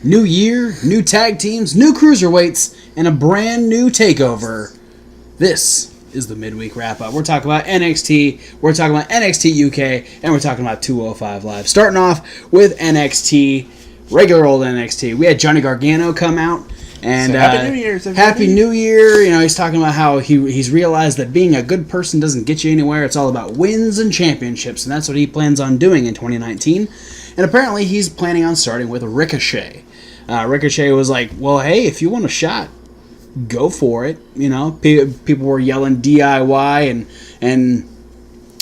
New year, new tag teams, new cruiserweights, and a brand new takeover. This is the midweek wrap-up. We're talking about NXT, we're talking about NXT UK, and we're talking about 205 Live. Starting off with NXT, regular old NXT. We had Johnny Gargano come out. And so Happy New Year, everybody. Happy New Year. You know, he's talking about how he's realized that being a good person doesn't get you anywhere. It's all about wins and championships, and that's what he plans on doing in 2019. And apparently he's planning on starting with Ricochet. Ricochet was like, well, hey, if you want a shot, go for it. You know, people were yelling DIY, and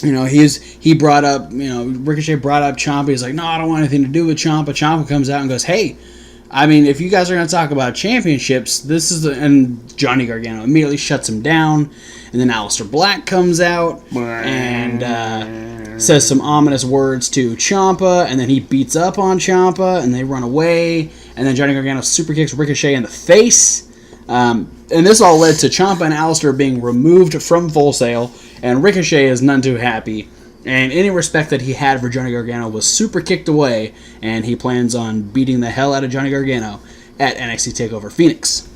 you know, he brought up, you know, Ricochet brought up Ciampa. He's like, no, I don't want anything to do with Ciampa. Ciampa comes out and goes, hey, I mean, if you guys are going to talk about championships, this is and Johnny Gargano immediately shuts him down. And then Aleister Black comes out and says some ominous words to Ciampa, and then he beats up on Ciampa, and they run away. And then Johnny Gargano super kicks Ricochet in the face. And this all led to Ciampa and Aleister being removed from Full Sail, and Ricochet is none too happy. And any respect that he had for Johnny Gargano was super kicked away, and he plans on beating the hell out of Johnny Gargano at NXT TakeOver Phoenix.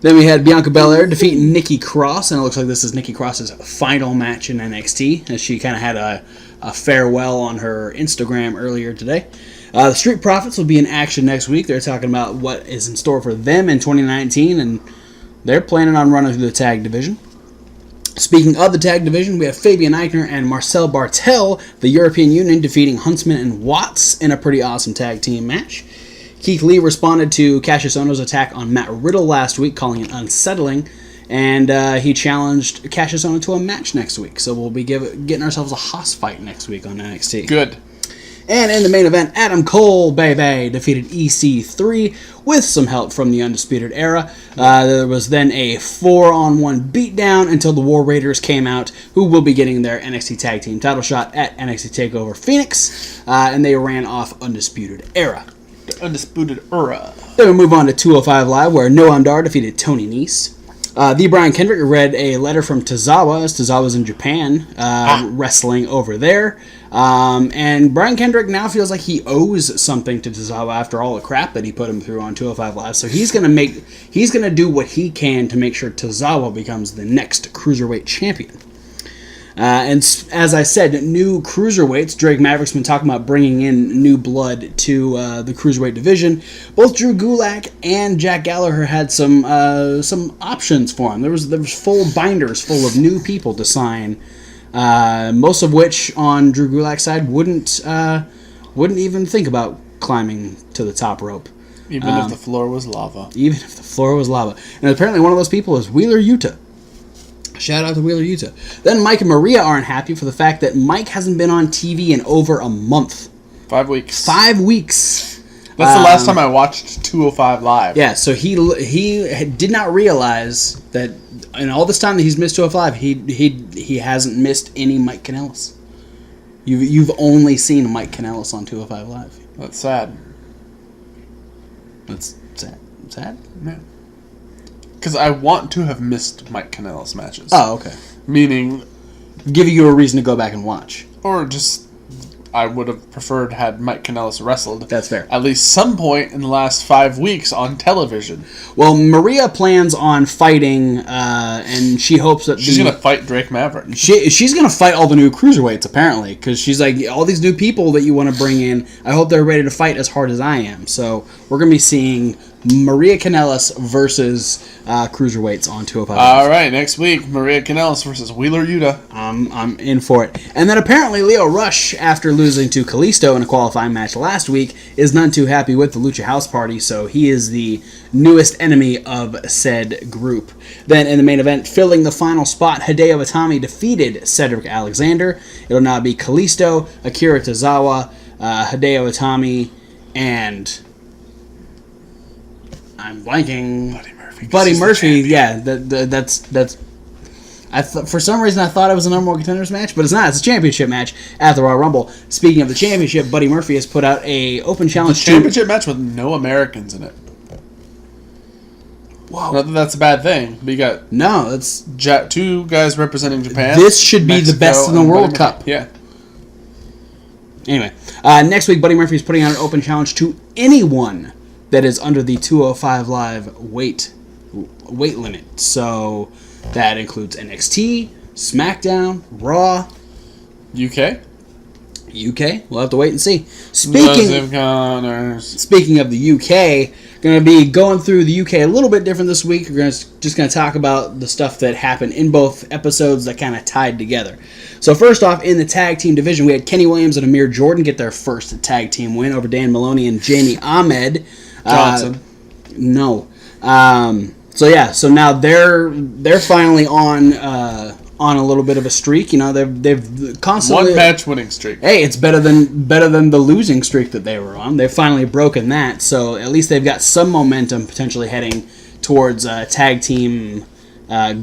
Then we had Bianca Belair defeat Nikki Cross, and it looks like this is Nikki Cross's final match in NXT, as she kind of had a farewell on her Instagram earlier today. The Street Profits will be in action next week. They're talking about what is in store for them in 2019, and they're planning on running through the tag division. Speaking of the tag division, we have Fabian Eichner and Marcel Bartel, the European Union, defeating Huntsman and Watts in a pretty awesome tag team match. Keith Lee responded to Cassius Ohno's attack on Matt Riddle last week, calling it unsettling, and he challenged Cassius Ohno to a match next week. So we'll be getting ourselves a hoss fight next week on NXT. Good. And in the main event, Adam Cole, baby, defeated EC3 with some help from the Undisputed Era. There was then a 4-on-1 beatdown until the War Raiders came out, who will be getting their NXT Tag Team title shot at NXT TakeOver Phoenix, and they ran off Undisputed Era. The Undisputed Era. Then we move on to 205 Live, where Noam Dar defeated Tony Nese. The Brian Kendrick read a letter from Tozawa, as Tozawa's in Japan, wrestling over there. And Brian Kendrick now feels like he owes something to Tozawa after all the crap that he put him through on 205 Live. So he's gonna do what he can to make sure Tozawa becomes the next Cruiserweight champion. And as I said, new cruiserweights. Drake Maverick's been talking about bringing in new blood to the cruiserweight division. Both Drew Gulak and Jack Gallagher had some options for him. There was full binders full of new people to sign. Most of which on Drew Gulak's side wouldn't even think about climbing to the top rope. Even if the floor was lava. Even if the floor was lava. And apparently one of those people is Wheeler Yuta. Shout out to Wheeler Yuta. Then Mike and Maria aren't happy for the fact that Mike hasn't been on TV in over a month. 5 weeks. 5 weeks. That's the last time I watched 205 Live. Yeah, so he did not realize that in all this time that he's missed 205, he hasn't missed any Mike Kanellis. You've only seen Mike Kanellis on 205 Live. That's sad. That's sad. Sad? Yeah. Because I want to have missed Mike Kanellis matches. Oh, okay. Meaning, giving you a reason to go back and watch. Or just, I would have preferred had Mike Kanellis wrestled. That's fair. At least some point in the last 5 weeks on television. Well, Maria plans on fighting, and she hopes that she's going to fight Drake Maverick. She's going to fight all the new cruiserweights, apparently, because she's like, all these new people that you want to bring in, I hope they're ready to fight as hard as I am. So we're going to be seeing Maria Kanellis versus cruiserweights on 205. All right, next week, Maria Kanellis versus Wheeler Yuta. I'm in for it. And then apparently Leo Rush, after losing to Kalisto in a qualifying match last week, is none too happy with the Lucha House Party, so he is the newest enemy of said group. Then in the main event, filling the final spot, Hideo Itami defeated Cedric Alexander. It'll now be Kalisto, Akira Tozawa, Hideo Itami, and I'm blanking. Buddy Murphy. Yeah, that's. For some reason, I thought it was a number one contenders match, but it's not. It's a championship match at the Royal Rumble. Speaking of the championship, Buddy Murphy has put out a open challenge. Championship match with no Americans in it. Whoa. Not that that's a bad thing, but you got that's 2 guys representing Japan. This should be the best in the World Cup. Yeah. Anyway, next week, Buddy Murphy is putting out an open challenge to anyone that is under the 205 Live weight limit. So that includes NXT, SmackDown, Raw, UK. We'll have to wait and see. Speaking of the UK, going to be going through the UK a little bit different this week. We're just going to talk about the stuff that happened in both episodes that kind of tied together. So first off, in the tag team division, we had Kenny Williams and Amir Jordan get their first tag team win over Dan Maloney and Jamie Ahmed. Johnson. No. So now they're finally on a little bit of a streak. You know, they've constantly one match winning streak. Hey, it's better than the losing streak that they were on. They've finally broken that, so at least they've got some momentum potentially heading towards tag team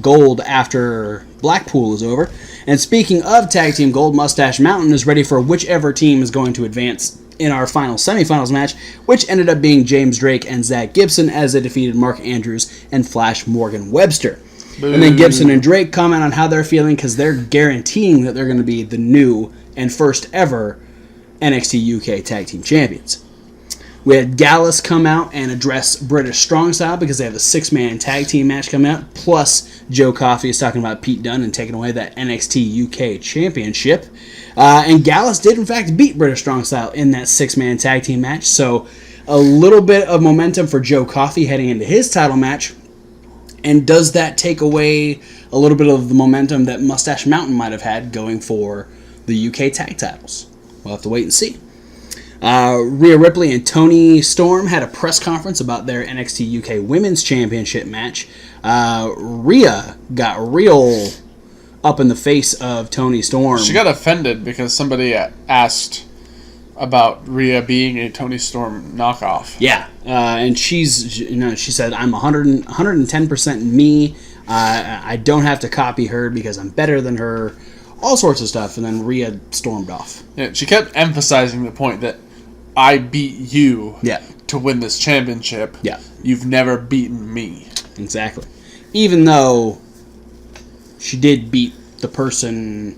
gold after Blackpool is over. And speaking of tag team gold, Mustache Mountain is ready for whichever team is going to advance in our final semifinals match, which ended up being James Drake and Zach Gibson as they defeated Mark Andrews and Flash Morgan Webster. Boo. And then Gibson and Drake comment on how they're feeling because they're guaranteeing that they're going to be the new and first ever NXT UK Tag Team Champions. We had Gallus come out and address British Strong Style because they have a 6-man tag team match coming out. Plus, Joe Coffey is talking about Pete Dunne and taking away that NXT UK Championship. And Gallus did, in fact, beat British Strong Style in that 6-man tag team match. So, a little bit of momentum for Joe Coffey heading into his title match. And does that take away a little bit of the momentum that Mustache Mountain might have had going for the UK tag titles? We'll have to wait and see. Rhea Ripley and Toni Storm had a press conference about their NXT UK Women's Championship match. Rhea got real up in the face of Toni Storm. She got offended because somebody asked about Rhea being a Toni Storm knockoff. Yeah, and she said, I'm 110% me. I don't have to copy her because I'm better than her. All sorts of stuff, and then Rhea stormed off. Yeah, she kept emphasizing the point that I beat you to win this championship. Yeah. You've never beaten me. Exactly. Even though she did beat the person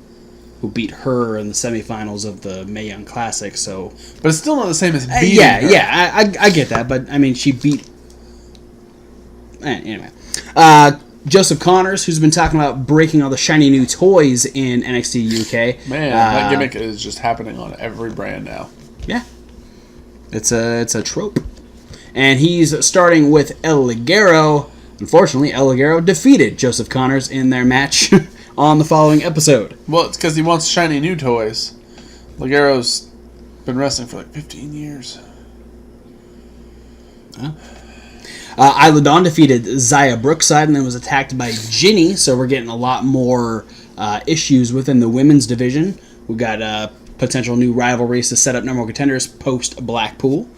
who beat her in the semifinals of the Mae Young Classic, so... But it's still not the same as beating her. Yeah, I get that, but, I mean, she beat... Anyway. Joseph Connors, who's been talking about breaking all the shiny new toys in NXT UK. Man, that gimmick is just happening on every brand now. Yeah. It's a trope. And he's starting with El Ligero. Unfortunately, El Ligero defeated Joseph Connors in their match on the following episode. Well, it's because he wants shiny new toys. Ligero's been wrestling for like 15 years. Huh? Isla Dawn defeated Zaya Brookside and then was attacked by Ginny, so we're getting a lot more issues within the women's division. We've got potential new rivalries to set up number one contenders post-Blackpool.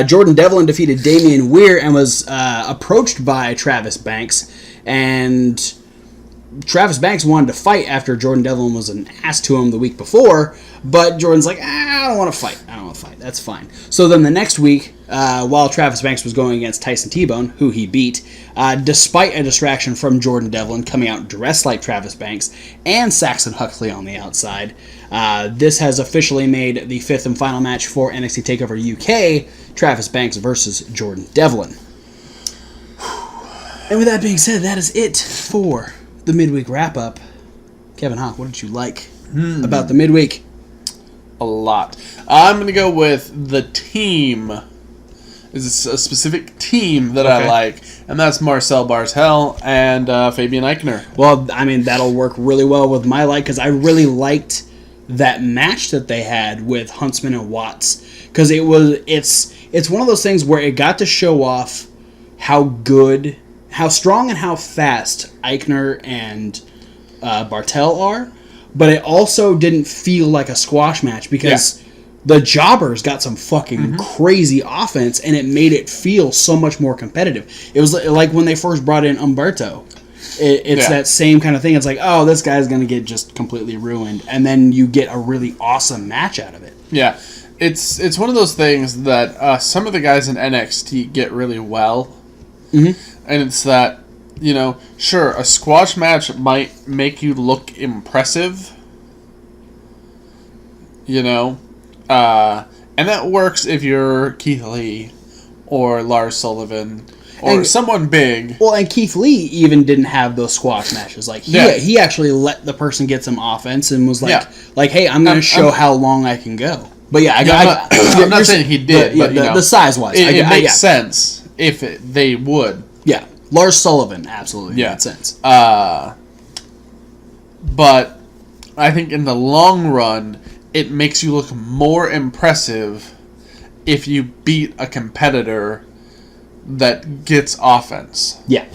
Jordan Devlin defeated Damian Weir and was approached by Travis Banks, and Travis Banks wanted to fight after Jordan Devlin was an ass to him the week before, but Jordan's like, I don't want to fight. That's fine. So then the next week, while Travis Banks was going against Tyson T-Bone, who he beat, despite a distraction from Jordan Devlin coming out dressed like Travis Banks and Saxon Huxley on the outside, this has officially made the fifth and final match for NXT TakeOver UK, Travis Banks versus Jordan Devlin. And with that being said, that is it for the midweek wrap-up. Kevin Hawk, what did you like about the midweek? A lot. I'm going to go with the team. It's a specific team that I like, and that's Marcel Barthel and Fabian Eichner. Well, I mean, that'll work really well with my like, because I really liked that match that they had with Huntsman and Watts, because it's one of those things where it got to show off how good, how strong and how fast Eichner and Barthel are, but it also didn't feel like a squash match because the jobbers got some fucking crazy offense, and it made it feel so much more competitive. It was like when they first brought in Umberto. It's that same kind of thing. It's like, oh, this guy's going to get just completely ruined, and then you get a really awesome match out of it. Yeah. It's one of those things that some of the guys in NXT get really well, and it's that, you know, sure, a squash match might make you look impressive, you know, and that works if you're Keith Lee or Lars Sullivan or someone big. Well, and Keith Lee even didn't have those squash matches. Like he actually let the person get some offense and was like, hey, I'm going to show how long I can go. But yeah, I'm not saying he did, but the size wise, it makes sense if they would. Yeah, Lars Sullivan absolutely made sense. But I think in the long run, it makes you look more impressive if you beat a competitor that gets offense. Yeah.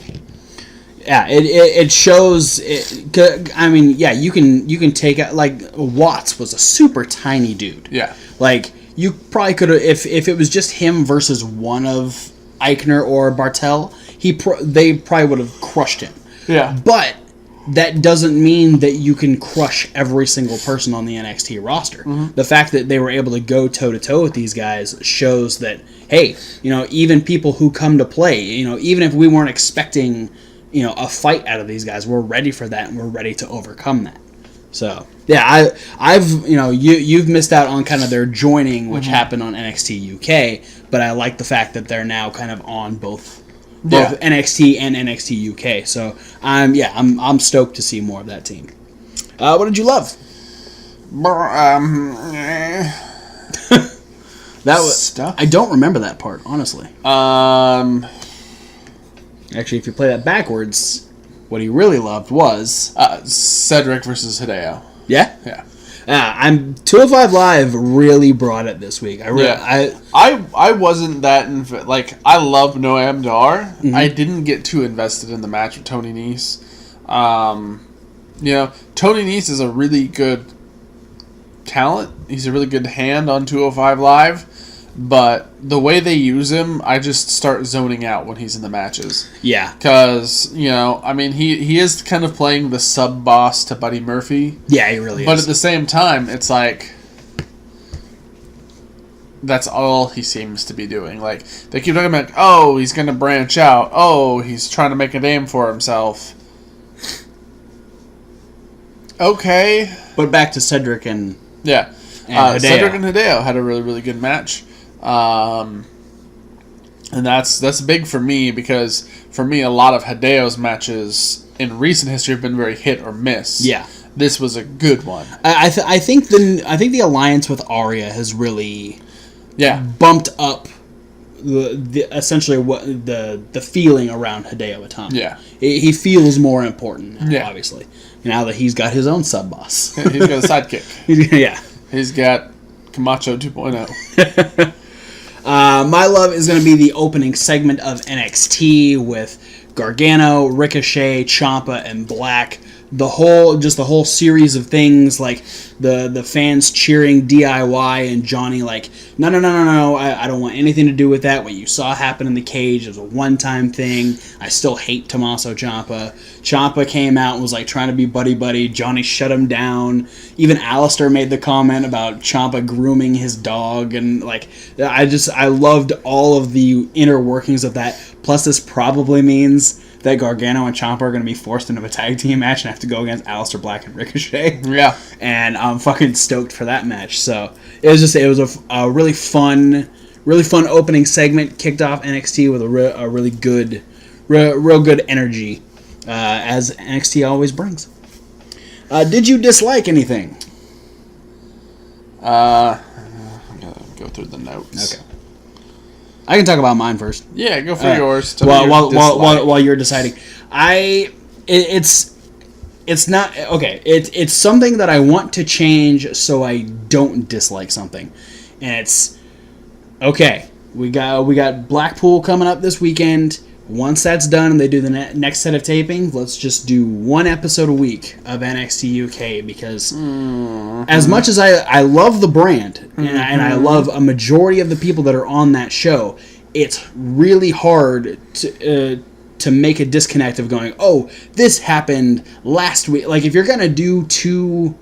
Yeah, it shows. I mean, yeah, you can take it. Like Watts was a super tiny dude. Yeah, like you probably could have if it was just him versus one of Eichner or Bartel, they probably would have crushed him. Yeah, but that doesn't mean that you can crush every single person on the NXT roster. Mm-hmm. The fact that they were able to go toe to toe with these guys shows that hey, even people who come to play, even if we weren't expecting a fight out of these guys, we're ready for that and we're ready to overcome that. So yeah, I've you've missed out on kind of their joining, which happened on NXT UK, but I like the fact that they're now kind of on both NXT and NXT UK. So I'm stoked to see more of that team. What did you love? That was stuff. I don't remember that part, honestly. Actually, if you play that backwards, what he really loved was Cedric versus Hideo. Yeah? Yeah. I'm 205 Live really brought it this week. I wasn't that I love Noam Dar. Mm-hmm. I didn't get too invested in the match with Tony Nese. Tony Nese is a really good talent. He's a really good hand on 205 Live. But the way they use him, I just start zoning out when he's in the matches. Yeah. Because, he is kind of playing the sub-boss to Buddy Murphy. Yeah, he really is. But at the same time, it's like, that's all he seems to be doing. Like, they keep talking about, oh, he's going to branch out. Oh, he's trying to make a name for himself. Okay. But back to Cedric and... Yeah. Cedric and Hideo had a really, really good match. And that's big for me because for me a lot of Hideo's matches in recent history have been very hit or miss. Yeah, this was a good one. I think the alliance with Arya has really bumped up the essentially what the feeling around Hideo Itami. Yeah, he feels more important now, obviously now that he's got his own sub boss. He's got a sidekick. He's got Camacho 2.0. My love is going to be the opening segment of NXT with Gargano, Ricochet, Ciampa, and Black. The whole series of things, like the fans cheering DIY and Johnny like, no, I don't want anything to do with that. What you saw happen in the cage was a one-time thing. I still hate Tommaso Ciampa. Ciampa came out and was like trying to be buddy. Johnny shut him down. Even Alistair made the comment about Ciampa grooming his dog, and like I loved all of the inner workings of that. Plus, this probably means that Gargano and Ciampa are going to be forced into a tag team match and have to go against Aleister Black and Ricochet. Yeah. And I'm fucking stoked for that match. So it was a really fun opening segment. Kicked off NXT with a really good, real good energy, as NXT always brings. Did you dislike anything? I'm gonna go through the notes. Okay. I can talk about mine first. Yeah, go for yours. While you're deciding, it's not okay. It's something that I want to change so I don't dislike something, and it's okay. We got Blackpool coming up this weekend. Once that's done and they do the next set of taping, let's just do one episode a week of NXT UK because as much as I love the brand and I love a majority of the people that are on that show, it's really hard to make a disconnect of going, oh, this happened last week. Like if you're going to do 2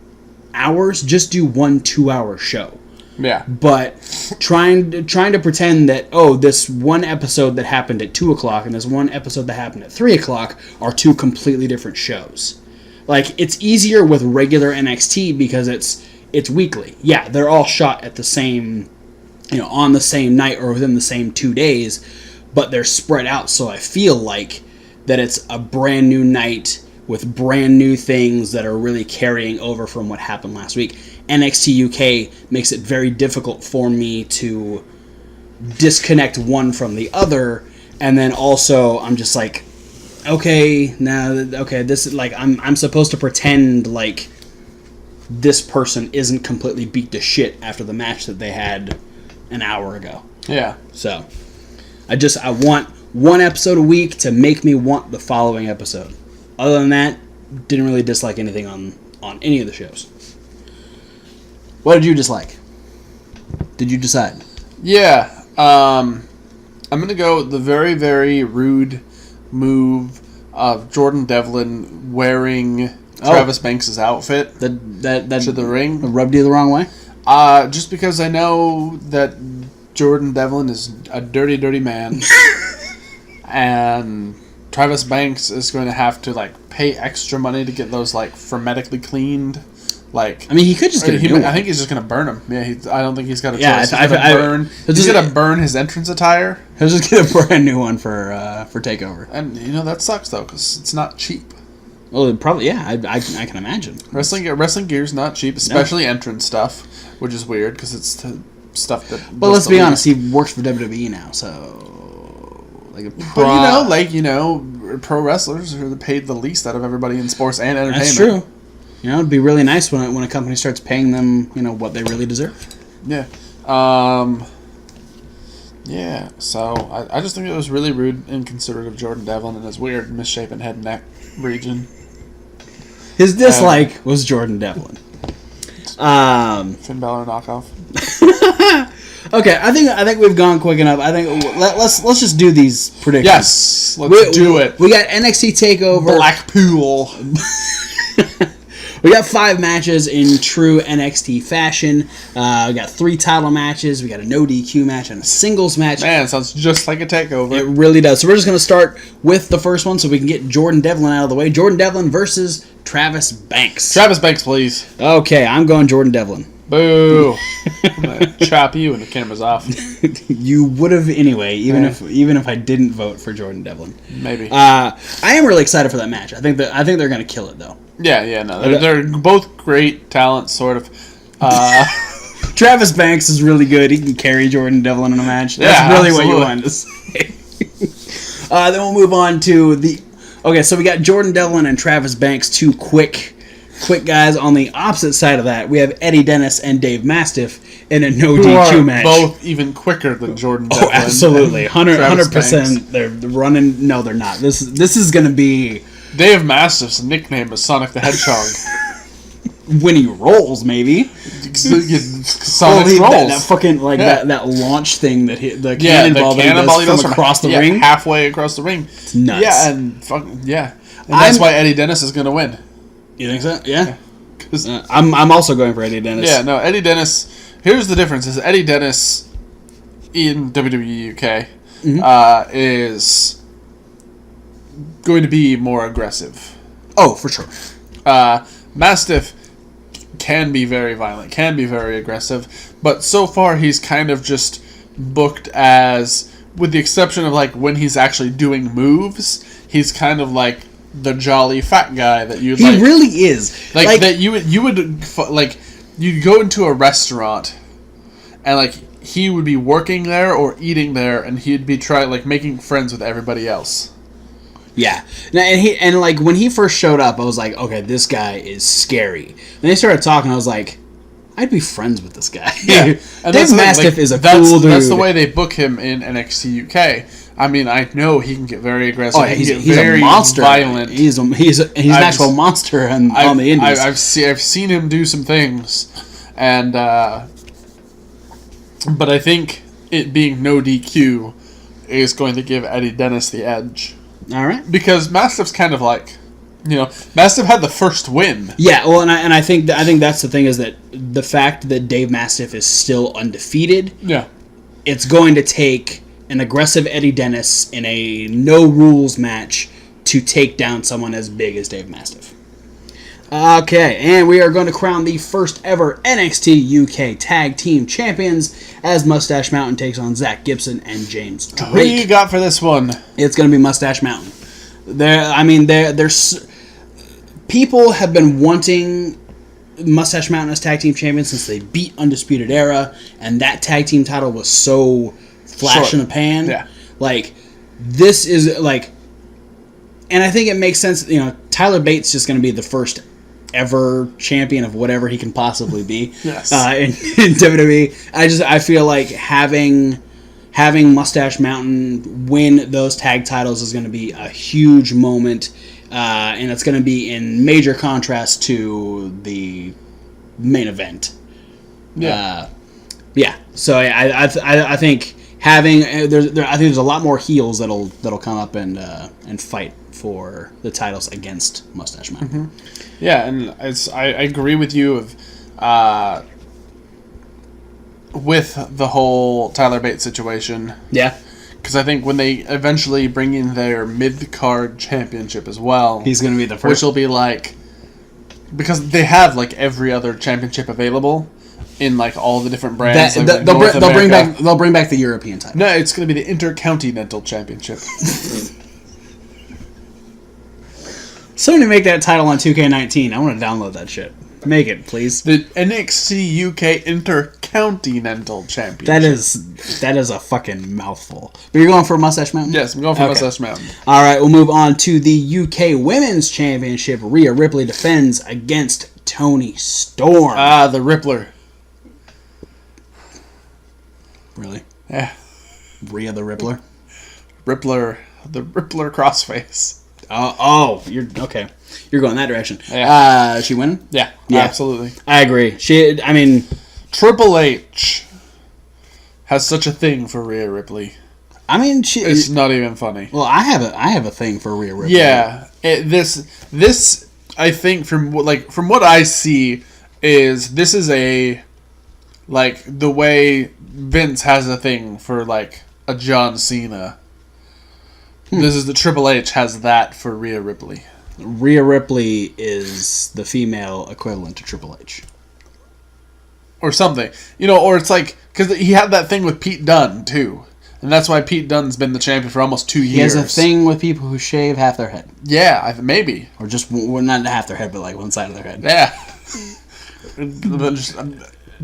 hours, just do 1 2-hour show. Yeah. But trying to pretend that, oh, this one episode that happened at 2 o'clock and this one episode that happened at 3 o'clock are 2 completely different shows. Like, it's easier with regular NXT because it's weekly. Yeah, they're all shot at the same on the same night or within the same 2 days, but they're spread out. So I feel like that it's a brand new night with brand new things that are really carrying over from what happened last week. NXT UK makes it very difficult for me to disconnect one from the other, and then also I'm just like, this is like I'm supposed to pretend like this person isn't completely beat to shit after the match that they had an hour ago. Yeah. So I want one episode a week to make me want the following episode. Other than that, didn't really dislike anything on any of the shows. What did you dislike? Did you decide? Yeah. I'm going to go with the very, very rude move of Jordan Devlin wearing Travis Banks' outfit that to the ring. Rubbed you the wrong way? Just because I know that Jordan Devlin is a dirty, dirty man. And Travis Banks is going to have to like pay extra money to get those like hermetically cleaned. Like, I mean, he could just get a new one. I think he's just going to burn them. Yeah, I don't think he's got a choice. Yeah, He's going to burn his entrance attire. He'll just get a brand new one for Takeover. And that sucks though, because it's not cheap. Well, probably, yeah. I can imagine. Wrestling gear's not cheap, especially entrance stuff, which is weird because it's stuff that. Well, let's be honest. He works for WWE now, so pro wrestlers are paid the least out of everybody in sports and entertainment. That's true. It'd be really nice when a company starts paying them, what they really deserve. Yeah. Yeah. So I just think it was really rude and inconsiderate of Jordan Devlin and his weird misshapen head and neck region. His dislike was Jordan Devlin. Finn Balor knockoff. Okay, I think we've gone quick enough. I think let's just do these predictions. Yes, let's do it. We got NXT Takeover Blackpool. We got 5 matches in true NXT fashion. We got 3 title matches. We got a no DQ match and a singles match. Man, it sounds just like a takeover. It really does. So we're just going to start with the first one so we can get Jordan Devlin out of the way. Jordan Devlin versus Travis Banks. Travis Banks, please. Okay, I'm going Jordan Devlin. Boo. I'm going to chop you when the camera's off. You would have anyway, even if I didn't vote for Jordan Devlin. Maybe. I am really excited for that match. I think they're going to kill it though. Yeah, no. They're both great talents, sort of. Travis Banks is really good. He can carry Jordan Devlin in a match. That's really what you wanted to say. Then we'll move on to the... Okay, so we got Jordan Devlin and Travis Banks, 2 quick guys. On the opposite side of that, we have Eddie Dennis and Dave Mastiff in a no DQ match. Both even quicker than Jordan Devlin. Oh, absolutely. 100%. They're running... No, they're not. This is going to be... Dave Mastiff's nickname is Sonic the Hedgehog. When he rolls, maybe. Sonic rolls. That fucking that launch thing that the cannonball he does from across the ring, halfway across the ring. It's nuts. Yeah, and that's why Eddie Dennis is going to win. You think so? Yeah. I'm also going for Eddie Dennis. Yeah, no, Eddie Dennis. Here's the difference: is Eddie Dennis in WWE UK is going to be more aggressive. Oh, for sure. Mastiff can be very violent, can be very aggressive, but so far he's kind of just booked as, with the exception of like when he's actually doing moves, he's kind of like the jolly fat guy that you'd like. He really is. Like that you would like, you'd go into a restaurant and like he would be working there or eating there and he'd be making friends with everybody else. Yeah, and like when he first showed up, I was like, okay, this guy is scary. Then they started talking, I was like, I'd be friends with this guy. Yeah, Dave Mastiff is a cool dude. That's the way they book him in NXT UK. I mean, I know he can get very aggressive. Oh, yeah, he's very a monster. Violent. He's an actual monster on the Indies. I've seen him do some things, and but I think it being no DQ is going to give Eddie Dennis the edge. All right, because Mastiff's kind of like, Mastiff had the first win. Yeah, well, and I think that's the thing, is that the fact that Dave Mastiff is still undefeated. Yeah, it's going to take an aggressive Eddie Dennis in a no rules match to take down someone as big as Dave Mastiff. Okay, and we are going to crown the first ever NXT UK Tag Team Champions as Mustache Mountain takes on Zach Gibson and James Drake. Who do you got for this one? It's going to be Mustache Mountain. There's people have been wanting Mustache Mountain as Tag Team Champions since they beat Undisputed Era, and that Tag Team title was so flash in the pan. Yeah. Like, this is, like... And I think it makes sense, Tyler Bates is just going to be the first ever champion of whatever he can possibly be. Yes. In WWE. I feel like having Mustache Mountain win those tag titles is going to be a huge moment, and it's going to be in major contrast to the main event. Yeah. So I think there's a lot more heels that'll come up and fight for the titles against Mustache Mountain. Mm-hmm. Yeah, and I agree with you with the whole Tyler Bates situation. Yeah. Because I think when they eventually bring in their mid-card championship as well... He's going to be the first. Which will be like... Because they have like every other championship available in like all the different brands. They'll bring back the European title. No, it's going to be the Intercontinental Championship. Somebody make that title on 2K19. I want to download that shit. Make it, please. The NXT UK Intercontinental Championship. That is a fucking mouthful. But you're going for Mustache Mountain? Yes, I'm going for Mustache Mountain. All right, we'll move on to the UK Women's Championship. Rhea Ripley defends against Toni Storm. The Rippler. Really? Yeah. Rhea the Rippler? Rippler. The Rippler crossface. You're okay. You're going that direction. Yeah. She winning? Yeah, absolutely. I agree. Triple H has such a thing for Rhea Ripley. It's not even funny. Well, I have a thing for Rhea Ripley. Yeah, this I think from what I see this is a the way Vince has a thing for like a John Cena. This is the Triple H has that for Rhea Ripley. Rhea Ripley is the female equivalent to Triple H. Or something. Or it's like... Because he had that thing with Pete Dunne, too. And that's why Pete Dunne's been the champion for almost 2 years. He has a thing with people who shave half their head. Yeah, maybe. Or just... Well, not half their head, but like one side of their head. Yeah.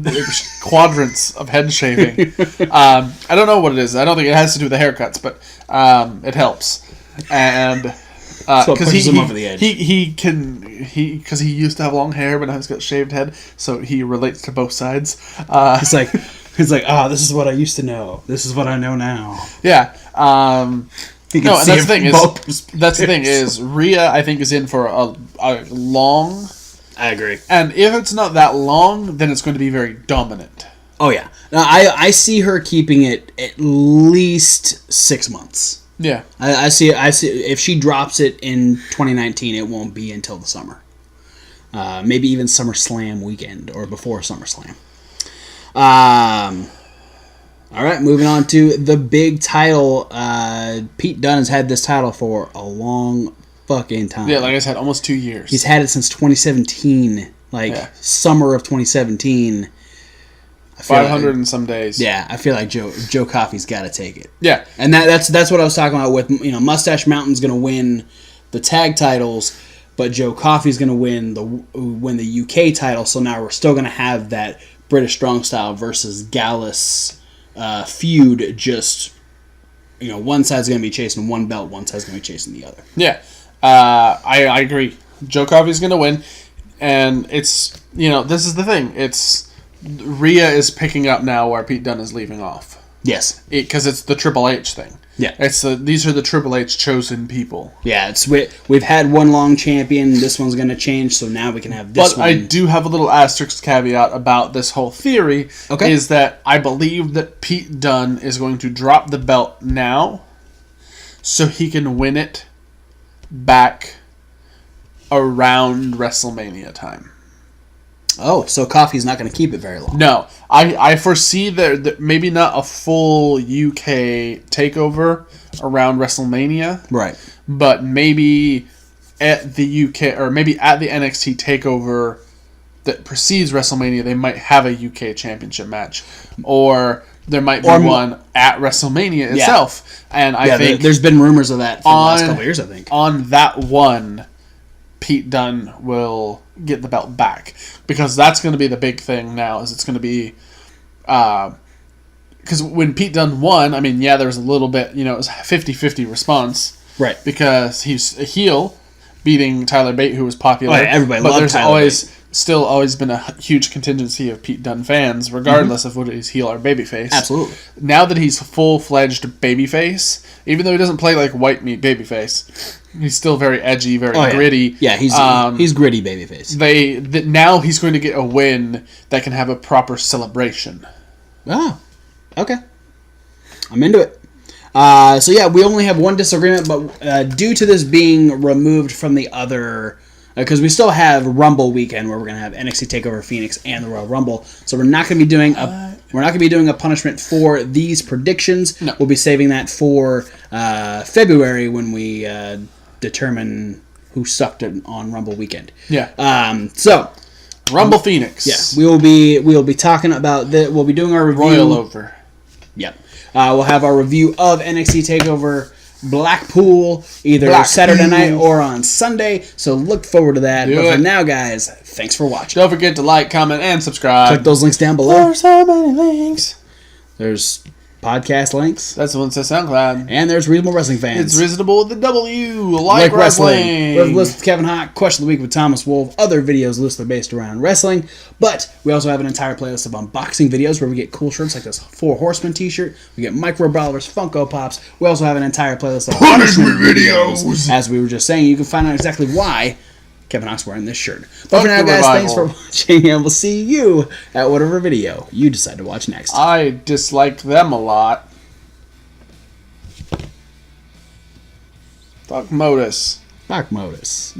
Just quadrants of head shaving. I don't know what it is. I don't think it has to do with the haircuts, but it helps. And because him over the edge. Because he used to have long hair, but now he's got shaved head, so he relates to both sides. He's like, this is what I used to know. This is what I know now. Yeah. That's the thing is Rhea, I think, is in for a long. I agree. And if it's not that long, then it's going to be very dominant. Oh yeah. Now, I see her keeping it at least 6 months. Yeah. I see if she drops it in 2019, it won't be until the summer. Maybe even SummerSlam weekend or before SummerSlam. All right, moving on to the big title. Pete Dunne has had this title for a long fucking time. Yeah, like I said, almost 2 years. He's had it since 2017, summer of 2017. 500 and some days. Yeah, I feel like Joe Coffey's got to take it. Yeah, and that's what I was talking about with Mustache Mountain's going to win the tag titles, but Joe Coffey's going to win the UK title. So now we're still going to have that British Strong Style versus Gallus feud. Just one side's going to be chasing one belt, one side's going to be chasing the other. Yeah, I agree. Joe Coffey's going to win, and it's this is the thing. It's Rhea is picking up now where Pete Dunne is leaving off. Yes, because it's the Triple H thing. Yeah, these are the Triple H chosen people. Yeah, we've had one long champion. This one's going to change, so now we can have this one. But I do have a little asterisk caveat about this whole theory. Okay, is that I believe that Pete Dunne is going to drop the belt now, so he can win it back around WrestleMania time. Oh, so Coffey's not going to keep it very long. No. I foresee that maybe not a full UK takeover around WrestleMania. Right. But maybe at the UK, or maybe at the NXT Takeover that precedes WrestleMania, they might have a UK Championship match, or there might be one at WrestleMania itself. And I think there's been rumors of that for the last couple of years. I think on that one, Pete Dunne will get the belt back, because that's going to be the big thing now. Is it's going to be because when Pete Dunne won, I mean, there was a little bit, it was a 50-50 response, right? Because he's a heel, beating Tyler Bate, who was popular. Right, everybody loved there's Tyler Bate. Still always been a huge contingency of Pete Dunne fans, regardless of whether he's heel or babyface. Absolutely. Now that he's full-fledged babyface, even though he doesn't play like white meat babyface, he's still very edgy, very gritty. Yeah, he's gritty babyface. Now he's going to get a win that can have a proper celebration. Oh, okay. I'm into it. We only have one disagreement, but due to this being removed from the other, because we still have Rumble weekend where we're going to have NXT Takeover Phoenix and the Royal Rumble, so we're not going to be doing a punishment for these predictions. No. We'll be saving that for February when we determine who sucked it on Rumble weekend. Yeah. Rumble Phoenix. Yeah, we will be talking about that. We'll be doing our review. Royal over. Yep. We'll have our review of NXT Takeover Blackpool either Saturday night or on Sunday. So look forward to that. For now, guys, thanks for watching. Don't forget to like, comment, and subscribe. Click those links down below. There's so many links. There's podcast links. That's the one that says SoundCloud. And there's Reasonable Wrestling Fans. It's reasonable with the W. Like wrestling. We're listed with Kevin Hawk, Question of the Week with Thomas Wolf, other videos loosely based around wrestling. But we also have an entire playlist of unboxing videos where we get cool shirts like this 4 Horsemen t-shirt. We get Micro Brawlers, Funko Pops. We also have an entire playlist of punishment videos. As we were just saying, you can find out exactly why Kevin Hawk's wearing this shirt. But for now, guys, thanks for watching, and we'll see you at whatever video you decide to watch next. I dislike them a lot. Fuck Modus. Fuck Modus.